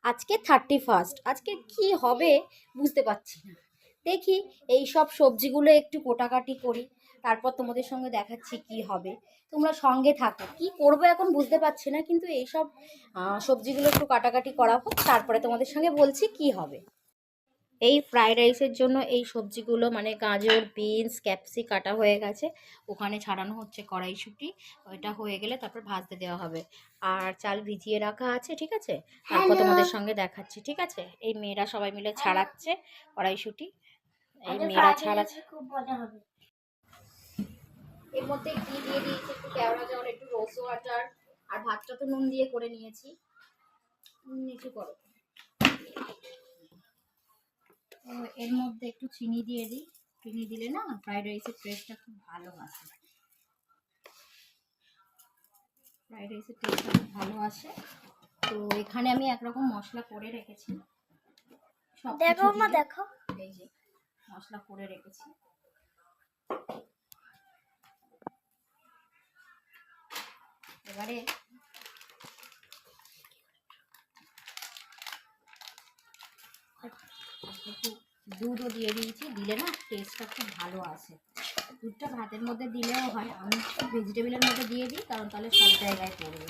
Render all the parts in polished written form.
আজকে 31st, আজকে কি হবে বুঝতে পারছি না। দেখি এই সব সবজিগুলো একটু কোটাকাটি করি, তারপর তোমাদের সঙ্গে দেখাচ্ছি কি হবে। তোমরা সঙ্গে থাকো, কি করবো এখন বুঝতে পারছি না, কিন্তু এই সব সবজিগুলো একটু কাটাকাটি করা হোক, তারপরে তোমাদের সঙ্গে বলছি কি হবে। এই ফ্রাইড রাইসের জন্য এই সবজিগুলো মানে গাজর, বিনস, ক্যাপসি কাটা হয়ে গেছে, ওখানে ছাড়ানো হচ্ছে কড়াইশুঁটি। ওইটা হয়ে গেলে তারপর ভাজতে দেওয়া হবে। আর চাল ভিজিয়ে রাখা আছে, ঠিক আছে, তারপর তোমাদের সঙ্গে দেখাচ্ছি, ঠিক আছে। এই মেয়েরা সবাই মিলে ছাড়াচ্ছে কড়াইশুঁটি, এই মেয়েরা ছাড়াচ্ছে। খুব মজা হবে। এর মধ্যে ঘি দিয়ে দিয়েছি, একটু কেওড়া জল, একটু রোজ ওয়াটার, আর ভাতটা তো নুন দিয়ে করে নিয়েছি। নিচু করো। এর মধ্যে একটু চিনি দিয়ে দিই, চিনি দিলে না ফ্রাইড রাইসের টেস্টটা খুব ভালো আসে। ফ্রাইড রাইসের টেস্টটা খুব ভালো আসে। তো এখানে আমি একরকম মশলা করে রেখেছি, সব দেখো মা, দেখো এই যে মশলা করে রেখেছি। এবারে একটু দুধও দিয়ে দিয়েছি, দিলে না টেস্টটা খুব ভালো আসে। দুধটা ভাতের মধ্যে দিলেও হয়, আমি ভেজিটেবলের মধ্যে দিয়ে দিই, কারণ তাহলে সব জায়গায় পড়বে।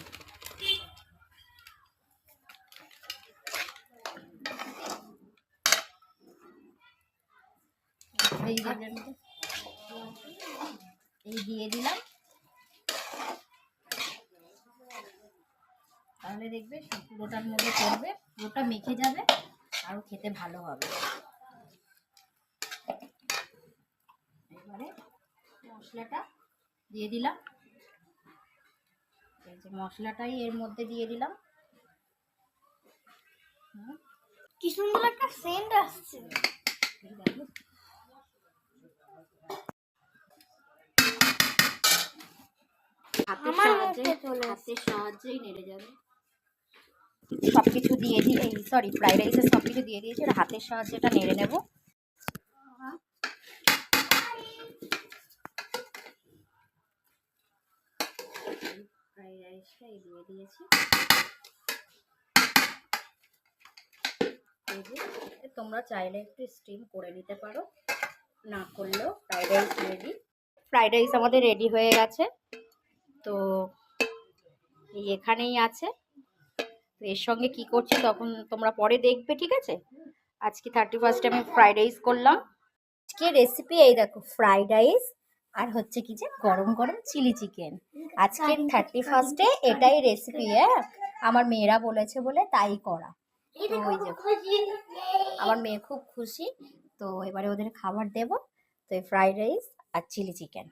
ভেজিটেবলের মধ্যে এই দিয়ে দিলাম, তাহলে দেখবে পুরোটার মধ্যে পড়বে, পুরোটা মেখে যাবে, আরও খেতে ভালো হবে। এবারে মশলাটা দিয়ে দিলাম, এই যে মশলাটাই এর মধ্যে দিয়ে দিলাম। কি সুন্দর একটা সেন্ট আসছে। হাতের সাহায্যেই নেড়ে যাবে। সবকিছু দিয়ে দিই, এই সরি ফ্রাইড রাইসের সব কিছু দিয়ে দিয়েছি, এটা হাতের সাহায্যে এটা নেড়ে নেব। ফ্রাইড রাইসটা এই দিয়ে দিয়েছি। তোমরা চাইলে একটু স্টিম করে নিতে পারো, না করলেও fried rice ready. Fried rice আমাদের রেডি হয়ে গেছে, তো এই এখানেই আছে। তো এর সঙ্গে কি করছি তখন তোমরা পরে দেখবে, ঠিক আছে। আজকে 31st আমি ফ্রাইড রাইস করলাম। আজকে রেসিপি এই দেখো, ফ্রাইড রাইস আর হচ্ছে কি যে গরম গরম চিলি চিকেন। আজকে 31স্টে এটাই রেসিপি। হ্যাঁ, আমার মেয়েরা বলেছে বলে তাই করা। তো ওই যে আমার মেয়ে খুব খুশি, তো এবারে ওদের খাবার দেব। তো এই ফ্রাইড রাইস আর চিলি চিকেন।